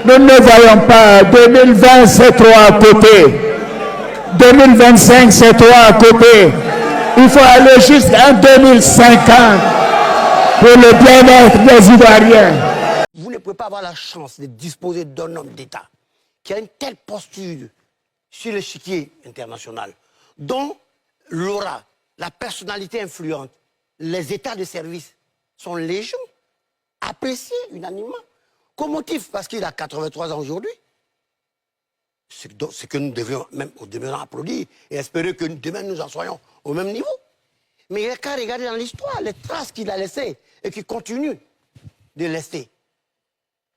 Nous ne voyons pas. 2020, c'est trop à côté. 2025, c'est trop à côté. Il faut aller jusqu'en 2050 pour le bien-être des Ivoiriens. Vous ne pouvez pas avoir la chance de disposer d'un homme d'État qui a une telle posture sur l'échiquier international, dont l'aura, la personnalité influente, les états de service sont légion, appréciés unanimement. Qu'au motif, parce qu'il a 83 ans aujourd'hui, c'est que nous devions même au demeurant applaudir et espérer que demain nous en soyons au même niveau. Mais il n'y a qu'à regarder dans l'histoire les traces qu'il a laissées et qu'il continue de laisser.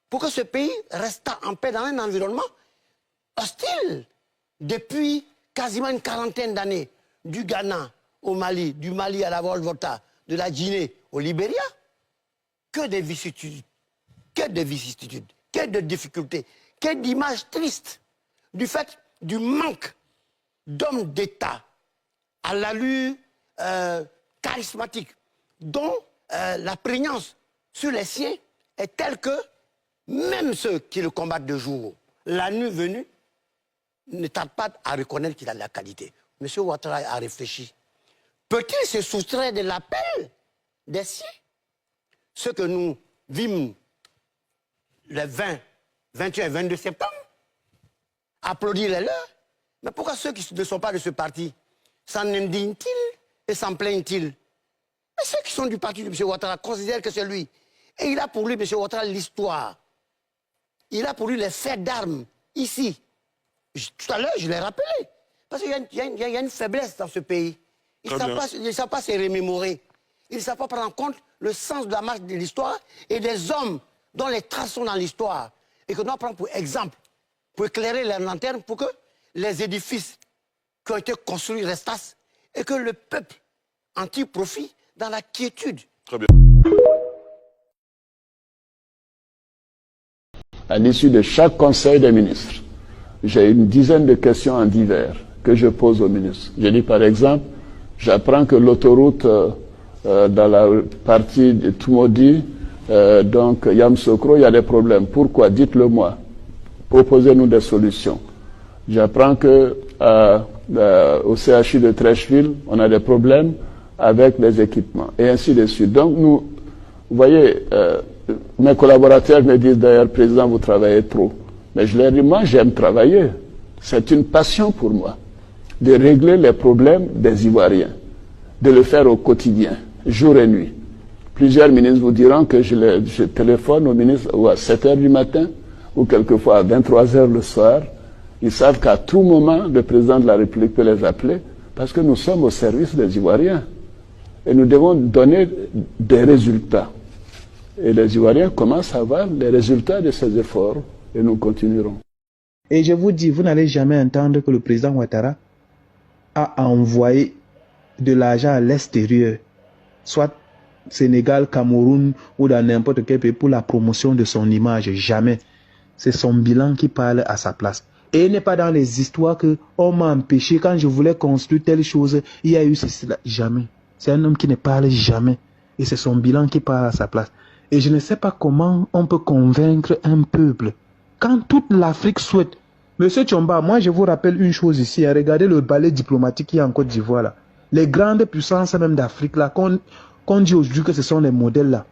Pour que ce pays reste en paix dans un environnement hostile depuis quasiment une quarantaine d'années, du Ghana au Mali, du Mali à la Volta, de la Guinée au Libéria. Que de vicissitudes, que de vicissitudes, que de difficultés, que d'images tristes du fait du manque d'hommes d'État à l'allure charismatique, dont la prégnance sur les siens est telle que même ceux qui le combattent de jour, la nuit venue, ne tardent pas à reconnaître qu'il a de la qualité. M. Ouattara a réfléchi. Peut-il se soustraire de l'appel des siens? Ce que nous vîmes les 20, 21 et 22 septembre, applaudir les leurs. Mais pourquoi ceux qui ne sont pas de ce parti s'en indignent-ils et s'en plaignent-ils? Mais ceux qui sont du parti de M. Ouattara considèrent que c'est lui. Et il a pour lui, M. Ouattara, l'histoire. Il a pour lui les faits d'armes, ici. Tout à l'heure, je l'ai rappelé. Parce qu'il y a une faiblesse dans ce pays. Ils ne savent pas se remémorer. Ils ne savent pas prendre en compte le sens de la marche de l'histoire et des hommes dont les traces sont dans l'histoire. Et que nous doit prendre pour exemple, pour éclairer les lanternes, pour que les édifices qui ont été construits restassent et que le peuple en tire profit dans la quiétude. Très bien. À l'issue de chaque conseil des ministres, j'ai une dizaine de questions en divers que je pose aux ministres. Je dis par exemple, j'apprends que l'autoroute dans la partie de Tumodi, donc Yamsokro, il y a des problèmes. Pourquoi? Dites-le moi. Proposez-nous des solutions. J'apprends que au CHU de Trècheville, on a des problèmes avec les équipements, et ainsi de suite. Donc nous, vous voyez, mes collaborateurs me disent d'ailleurs, Président, vous travaillez trop. Mais je leur dis, moi j'aime travailler. C'est une passion pour moi de régler les problèmes des Ivoiriens, de le faire au quotidien, jour et nuit. Plusieurs ministres vous diront que je téléphone aux ministres ou à 7 h du matin, ou quelquefois à 23 h le soir. Ils savent qu'à tout moment, le président de la République peut les appeler, parce que nous sommes au service des Ivoiriens. Et nous devons donner des résultats. Et les Ivoiriens commencent à voir les résultats de ces efforts, et nous continuerons. Et je vous dis, vous n'allez jamais entendre que le président Ouattara a envoyé de l'argent à l'extérieur, soit Sénégal, Cameroun ou dans n'importe quel pays pour la promotion de son image. Jamais. C'est son bilan qui parle à sa place. Et il n'est pas dans les histoires que on m'a empêché quand je voulais construire telle chose, il y a eu ceci. Jamais. C'est un homme qui ne parle jamais. Et c'est son bilan qui parle à sa place. Et je ne sais pas comment on peut convaincre un peuple. Quand toute l'Afrique souhaite. Monsieur Tchomba, moi je vous rappelle une chose ici. Regardez le ballet diplomatique qui est en Côte d'Ivoire là. Les grandes puissances même d'Afrique là, qu'on dit aujourd'hui que ce sont les modèles là.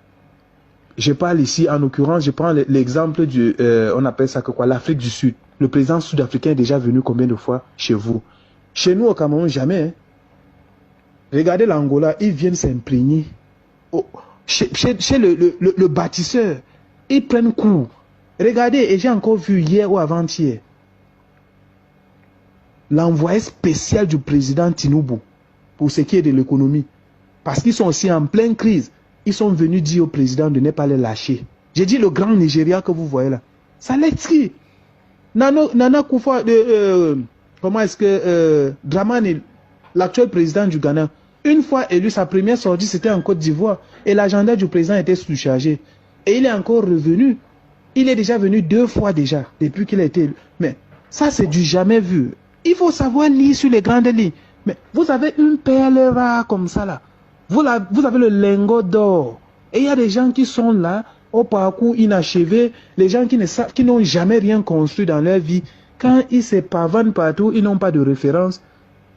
Je parle ici, en l'occurrence, je prends l'exemple du, on appelle ça que quoi, l'Afrique du Sud. Le président sud-africain est déjà venu combien de fois chez vous? Chez nous au Cameroun, jamais. Hein. Regardez l'Angola, ils viennent s'imprégner. Chez le bâtisseur, ils prennent cours. Regardez, et j'ai encore vu hier ou avant-hier, l'envoyé spécial du président Tinubu pour ce qui est de l'économie. Parce qu'ils sont aussi en pleine crise. Ils sont venus dire au président de ne pas les lâcher. J'ai dit le grand Nigeria que vous voyez là. Ça l'écrit. Nana Koufa, comment est-ce que Dramani, l'actuel président du Ghana, une fois élu, sa première sortie c'était en Côte d'Ivoire. Et l'agenda du président était sous-chargé. Et il est encore revenu. Il est déjà venu 2 fois déjà, depuis qu'il a été élu. Mais ça c'est du jamais vu. Il faut savoir lire sur les grandes lignes. Mais vous avez une perle rare comme ça là. Vous avez le lingot d'or. Et il y a des gens qui sont là, au parcours inachevé, les gens qui n'ont jamais rien construit dans leur vie, quand ils se pavanent partout, ils n'ont pas de référence,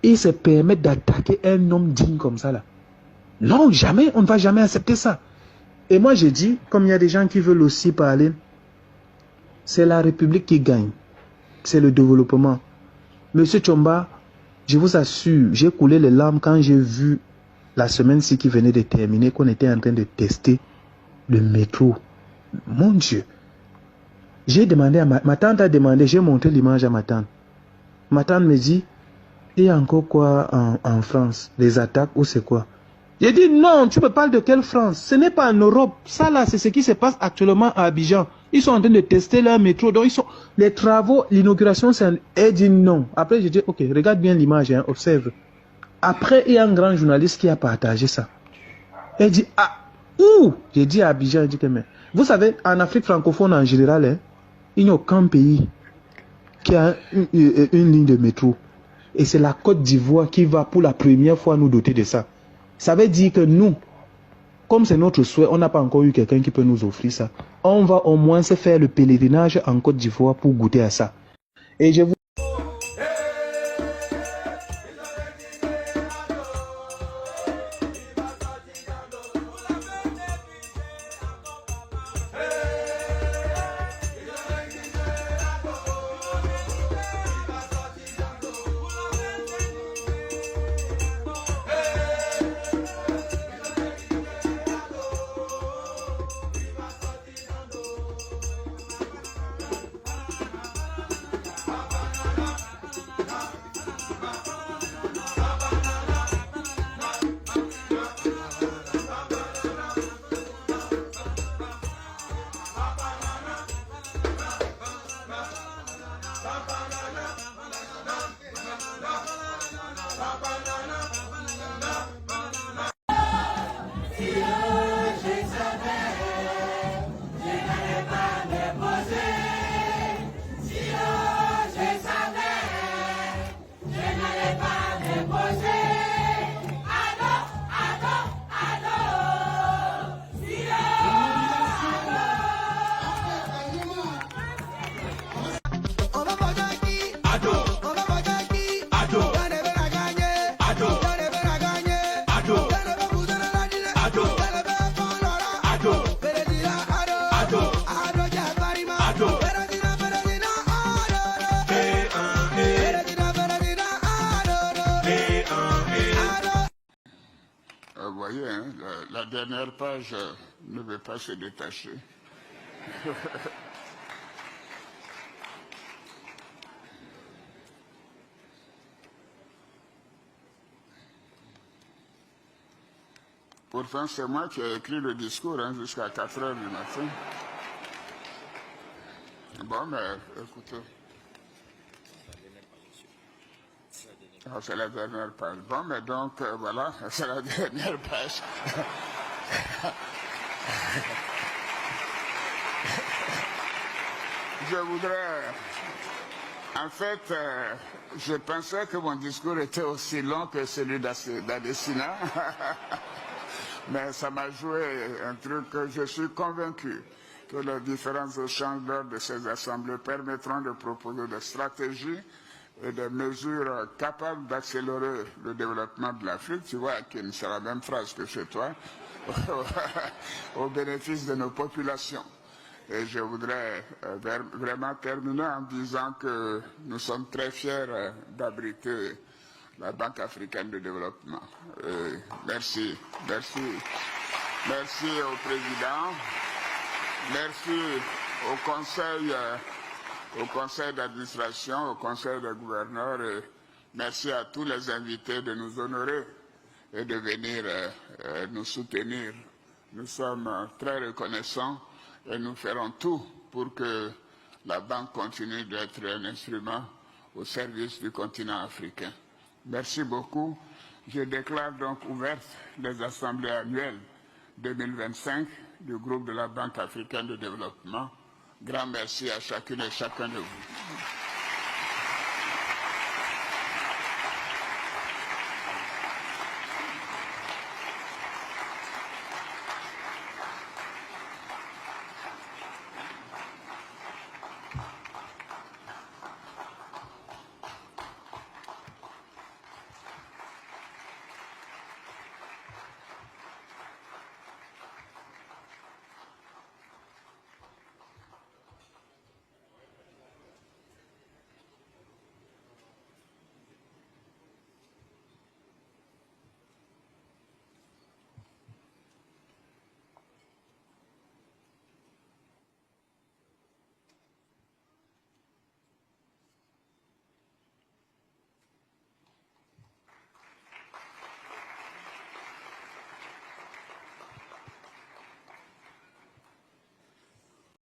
ils se permettent d'attaquer un homme digne comme ça là. Non, jamais, on ne va jamais accepter ça. Et moi j'ai dit, comme il y a des gens qui veulent aussi parler, c'est la République qui gagne. C'est le développement. Monsieur Tchomba, je vous assure, j'ai coulé les larmes quand j'ai vu la semaine-ci qui venait de terminer, qu'on était en train de tester le métro. Mon Dieu. J'ai demandé à ma tante a demandé, j'ai montré l'image à ma tante. Ma tante me dit, il y a encore quoi en France? Des attaques ou c'est quoi? J'ai dit non, tu me parles de quelle France? Ce n'est pas en Europe. Ça là, c'est ce qui se passe actuellement à Abidjan. Ils sont en train de tester leur métro. Donc les travaux, l'inauguration, elle dit non. Après, j'ai dit, ok, regarde bien l'image, hein, observe. Après, il y a un grand journaliste qui a partagé ça. Elle dit, ah, où? J'ai dit à Abidjan, elle dit que mais. Vous savez, en Afrique francophone en général, hein, il n'y a aucun pays qui a une ligne de métro. Et c'est la Côte d'Ivoire qui va pour la première fois nous doter de ça. Ça veut dire que nous, comme c'est notre souhait, on n'a pas encore eu quelqu'un qui peut nous offrir ça. On va au moins se faire le pèlerinage en Côte d'Ivoire pour goûter à ça. Et je vous... Vous voyez, hein, la dernière page ne veut pas se détacher. Pourtant, c'est moi qui ai écrit le discours hein, jusqu'à 4 heures du matin. Bon, mais écoutez. Oh, c'est la dernière page. Bon, mais donc, voilà, c'est la dernière page. Je voudrais... En fait, je pensais que mon discours était aussi long que celui d'Adesina. Mais ça m'a joué un truc que je suis convaincu que les différents échanges lors de ces assemblées permettront de proposer des stratégies et des mesures capables d'accélérer le développement de l'Afrique, tu vois, qui c'est la même phrase que chez toi, au bénéfice de nos populations. Et je voudrais vraiment terminer en disant que nous sommes très fiers d'abriter la Banque africaine de développement. Merci, merci. Merci au président, merci au conseil d'administration, au conseil des gouverneurs, et merci à tous les invités de nous honorer et de venir nous soutenir. Nous sommes très reconnaissants et nous ferons tout pour que la banque continue d'être un instrument au service du continent africain. Merci beaucoup. Je déclare donc ouvertes les assemblées annuelles 2025 du groupe de la Banque africaine de développement. Grand merci à chacune et chacun de vous.